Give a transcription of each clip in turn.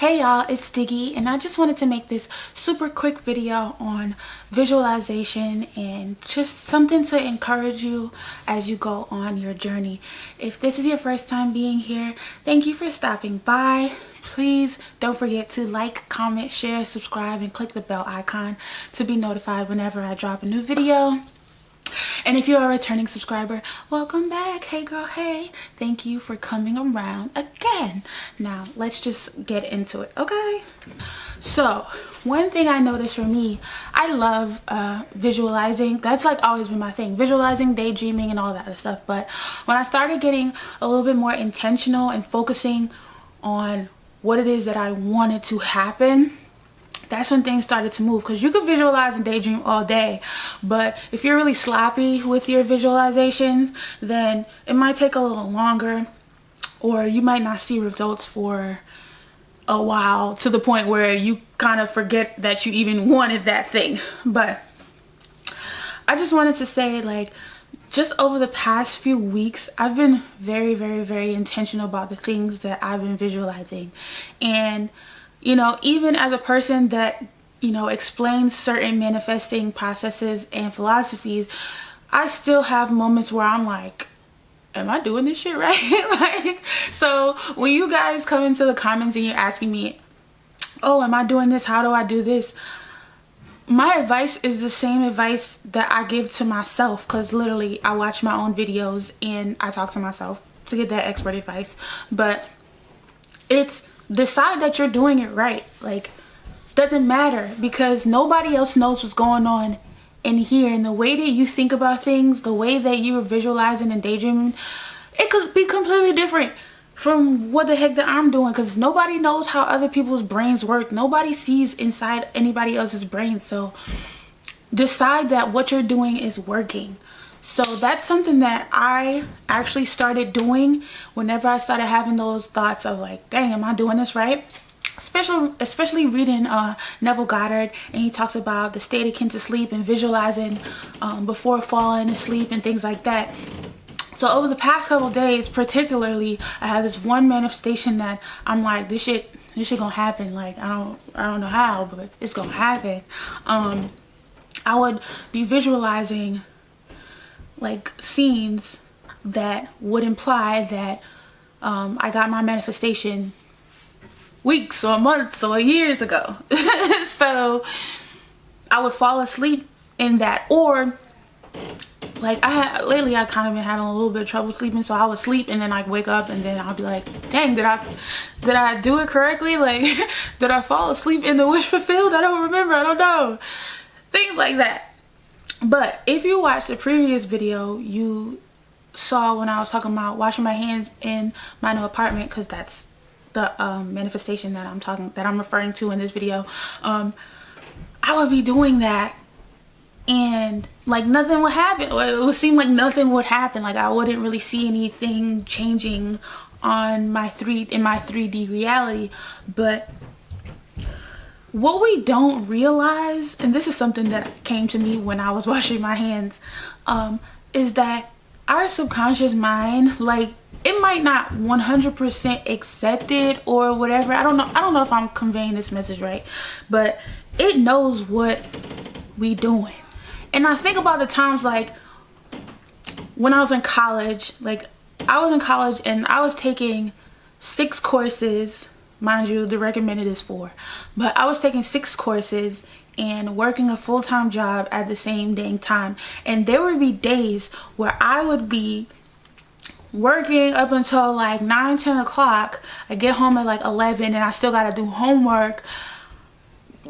Hey y'all, it's Diggy, and I just wanted to make this super quick video on visualization and just something to encourage you as you go on your journey. If this is your first time being here, thank you for stopping by. Please don't forget to like, comment, share, subscribe, and click the bell icon to be notified whenever I drop a new video. And if you're a returning subscriber, welcome back. Hey girl, hey. Thank you for coming around again. Now, let's just get into it, okay? So, one thing I noticed for me, I love visualizing. That's like always been my thing. Visualizing, daydreaming, and all that other stuff. But when I started getting a little bit more intentional and focusing on what it is that I wanted to happen, that's when things started to move. Because you could visualize and daydream all day, but if you're really sloppy with your visualizations, then it might take a little longer, or you might not see results for a while, to the point where you kind of forget that you even wanted that thing. But I just wanted to say, like, just over the past few weeks, I've been very intentional about the things that I've been visualizing. And you know, even as a person that, you know, explains certain manifesting processes and philosophies, I still have moments where I'm like, am I doing this shit right? Like, so when you guys come into the comments and you're asking me, oh, am I doing this? How do I do this? My advice is the same advice that I give to myself, because literally I watch my own videos and I talk to myself to get that expert advice. But it's decide that you're doing it right. Like, doesn't matter, because nobody else knows what's going on in here. And the way that you think about things, the way that you're visualizing and daydreaming, it could be completely different from what the heck that I'm doing, because nobody knows how other people's brains work. Nobody sees inside anybody else's brain. So decide that what you're doing is working. So that's something that I actually started doing whenever I started having those thoughts of like, dang, am I doing this right? Especially reading Neville Goddard, and he talks about the state akin to sleep and visualizing before falling asleep and things like that. So over the past couple days, particularly, I had this one manifestation that I'm like, this shit gonna happen. Like, I don't know how, but it's gonna happen. I would be visualizing like scenes that would imply that I got my manifestation weeks or months or years ago. So I would fall asleep in that, or like lately I kind of been having a little bit of trouble sleeping, so I would sleep and then I'd wake up and then I'll be like, dang, did I do it correctly? Like, did I fall asleep in the wish fulfilled? I don't remember. I don't know. Things like that. But if you watched the previous video, you saw when I was talking about washing my hands in my new apartment, because that's the manifestation that I'm referring to in this video. I would be doing that, and like nothing would happen. It would seem like nothing would happen. Like I wouldn't really see anything changing on my 3D reality. But what we don't realize, and this is something that came to me when I was washing my hands, is that our subconscious mind, like, it might not 100% accept it or whatever. I don't know if I'm conveying this message right, but it knows what we doing. And I think about the times, like, when I was in college, like, I was in college and I was taking 6 courses. Mind you, the recommended is 4, but I was taking 6 courses and working a full-time job at the same dang time. And there would be days where I would be working up until like 9-10 o'clock. I get home at like 11 and I still gotta do homework,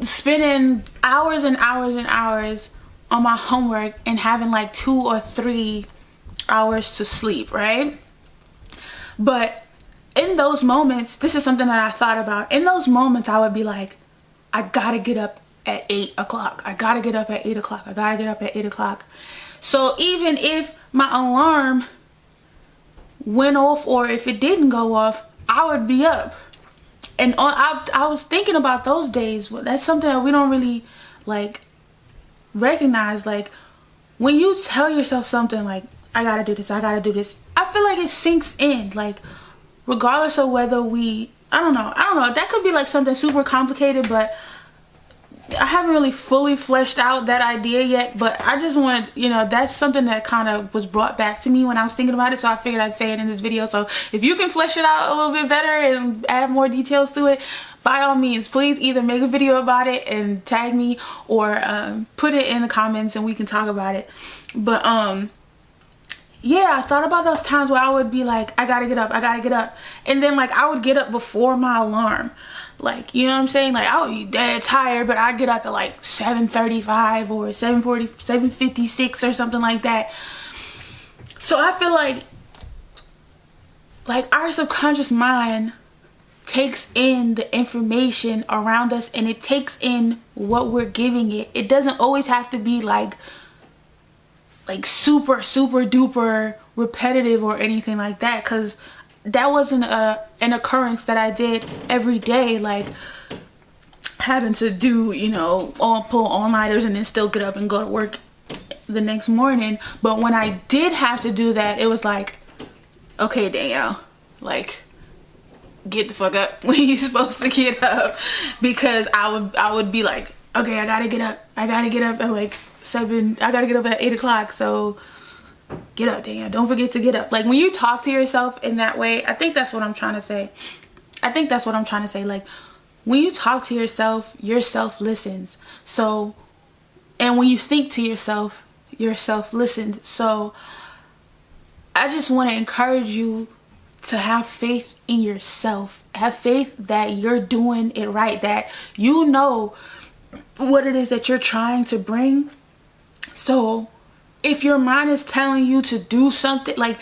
spending hours and hours and hours on my homework and having like 2 or 3 hours to sleep, right? But in those moments, this is something that I thought about. In those moments, I would be like, I gotta get up at 8 o'clock. I gotta get up at 8 o'clock. I gotta get up at 8 o'clock. So even if my alarm went off or if it didn't go off, I would be up. And I was thinking about those days. That's something that we don't really like recognize. Like, when you tell yourself something like, I gotta do this, I gotta do this, I feel like it sinks in. Like, regardless of whether we I don't know. That could be like something super complicated, but I haven't really fully fleshed out that idea yet. But I just wanted, you know, that's something that kind of was brought back to me when I was thinking about it. So I figured I'd say it in this video. So if you can flesh it out a little bit better and add more details to it, by all means, please either make a video about it and tag me, or put it in the comments and we can talk about it. But yeah, I thought about those times where I would be like, I gotta get up, and then like I would get up before my alarm. Like, you know what I'm saying? Like, I would be dead tired, but I'd get up at like 7:35 or 7:40, 7:56 or something like that. So I feel like our subconscious mind takes in the information around us, and it takes in what we're giving it. It doesn't always have to be like super duper repetitive or anything like that, because that wasn't an occurrence that I did every day, like having to do, you know, pull all-nighters and then still get up and go to work the next morning. But when I did have to do that, it was like, okay, Danielle, like, get the fuck up when you're supposed to get up. Because I would be like, okay, I gotta get up at like 7, I gotta get up at 8 o'clock, so get up, Danielle, don't forget to get up. Like, when you talk to yourself in that way, I think that's what I'm trying to say. Like, when you talk to yourself listens. So, and when you think to yourself listens. So I just want to encourage you to have faith in yourself. Have faith that you're doing it right, that you know what it is that you're trying to bring. So if your mind is telling you to do something, like,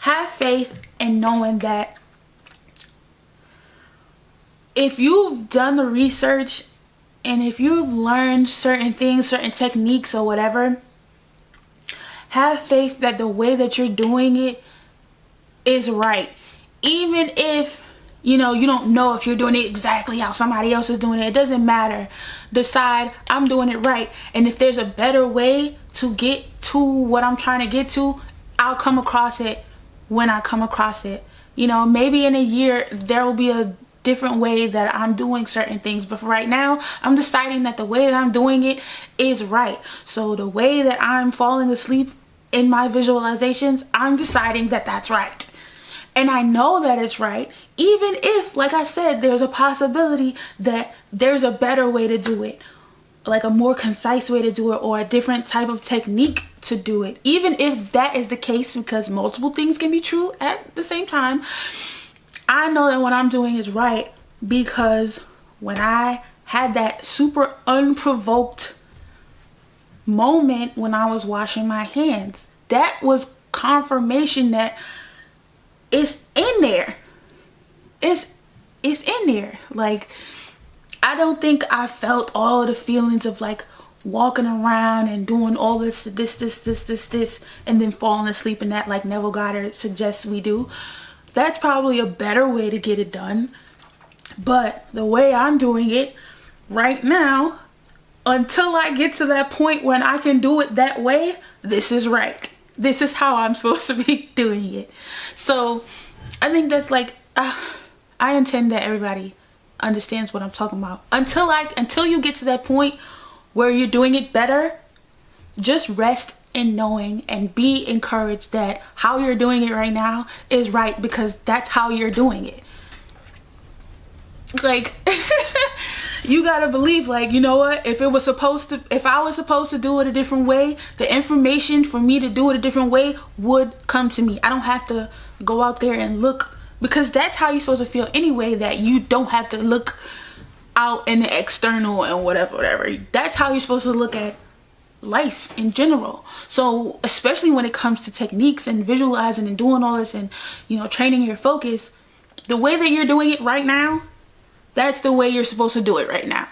have faith in knowing that if you've done the research and if you've learned certain things, certain techniques or whatever, have faith that the way that you're doing it is right. Even if, you know, you don't know if you're doing it exactly how somebody else is doing it, it doesn't matter. Decide, I'm doing it right. And if there's a better way to get to what I'm trying to get to, I'll come across it when I come across it. You know, maybe in a year there will be a different way that I'm doing certain things, but for right now I'm deciding that the way that I'm doing it is right. So the way that I'm falling asleep in my visualizations, I'm deciding that that's right. And I know that it's right, even if, like I said, there's a possibility that there's a better way to do it, like a more concise way to do it, or a different type of technique to do it. Even if that is the case, because multiple things can be true at the same time, I know that what I'm doing is right, because when I had that super unprovoked moment when I was washing my hands, that was confirmation that it's in there. It's in there. Like, I don't think I felt all of the feelings of like walking around and doing all this, and then falling asleep in that, like Neville Goddard suggests we do. That's probably a better way to get it done. But the way I'm doing it right now, until I get to that point when I can do it that way, this is right. This is how I'm supposed to be doing it. So I think that's like, I intend that everybody understands what I'm talking about. Until you get to that point where you're doing it better, just rest in knowing and be encouraged that how you're doing it right now is right, because that's how you're doing it. Like, you gotta believe, like, you know what, if I was supposed to do it a different way, the information for me to do it a different way would come to me. I don't have to go out there and look, because that's how you're supposed to feel anyway, that you don't have to look out in the external and whatever. That's how you're supposed to look at life in general. So especially when it comes to techniques and visualizing and doing all this and, you know, training your focus, the way that you're doing it right now, that's the way you're supposed to do it right now.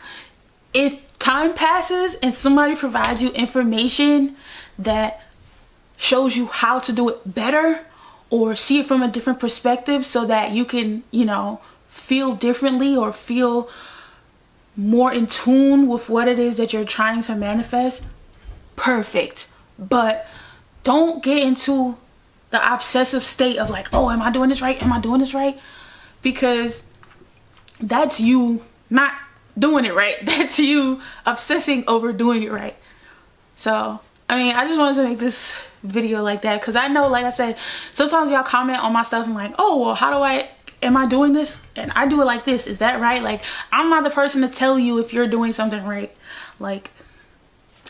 If time passes and somebody provides you information that shows you how to do it better, or see it from a different perspective so that you can, you know, feel differently or feel more in tune with what it is that you're trying to manifest, perfect. But don't get into the obsessive state of like, oh, am I doing this right? Am I doing this right? Because that's you not doing it right. That's you obsessing over doing it right. So I mean, I just wanted to make this video like that, because I know, like I said, sometimes y'all comment on my stuff and like, oh, well, am I doing this? And I do it like this. Is that right? Like, I'm not the person to tell you if you're doing something right. Like,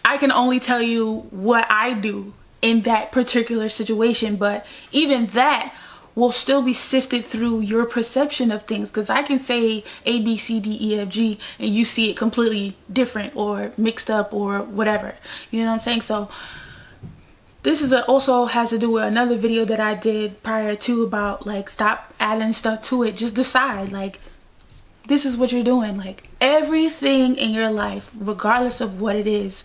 I can only tell you what I do in that particular situation, but even that will still be sifted through your perception of things, because I can say A, B, C, D, E, F, G and you see it completely different or mixed up or whatever. You know what I'm saying? So this is also has to do with another video that I did prior to, about like, stop adding stuff to it. Just decide, like, this is what you're doing. Like, everything in your life, regardless of what it is,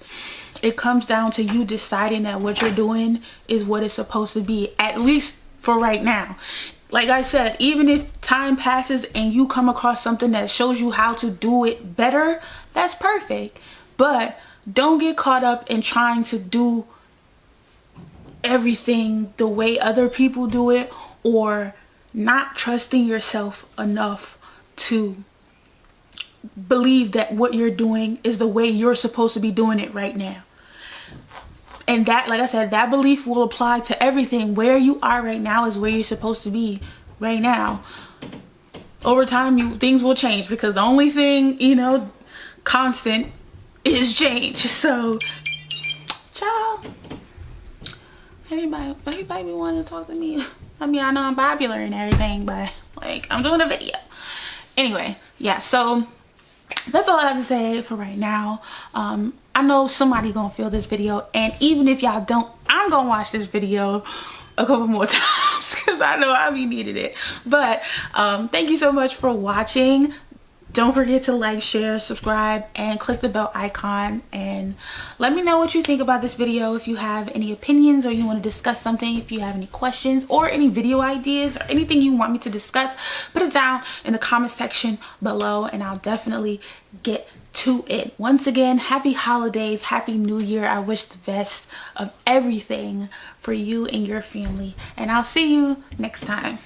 it comes down to you deciding that what you're doing is what it's supposed to be, at least for right now. Like I said, even if time passes and you come across something that shows you how to do it better, that's perfect. But don't get caught up in trying to do everything the way other people do it, or not trusting yourself enough to believe that what you're doing is the way you're supposed to be doing it right now. And that, like I said, that belief will apply to everything. Where you are right now is where you're supposed to be right now. Over time, things will change, because the only thing, you know, constant is change. So, ciao. Everybody be wanting to talk to me. I mean, I know I'm popular and everything, but like, I'm doing a video. Anyway, yeah, so that's all I have to say for right now. I know somebody gonna feel this video, and even if y'all don't, I'm gonna watch this video a couple more times, because I know I be needing it. But thank you so much for watching. Don't forget to like, share, subscribe, and click the bell icon, and let me know what you think about this video. If you have any opinions, or you want to discuss something, if you have any questions or any video ideas or anything you want me to discuss, put it down in the comment section below, and I'll definitely get to it. Once again, happy holidays, happy new year. I wish the best of everything for you and your family, and I'll see you next time.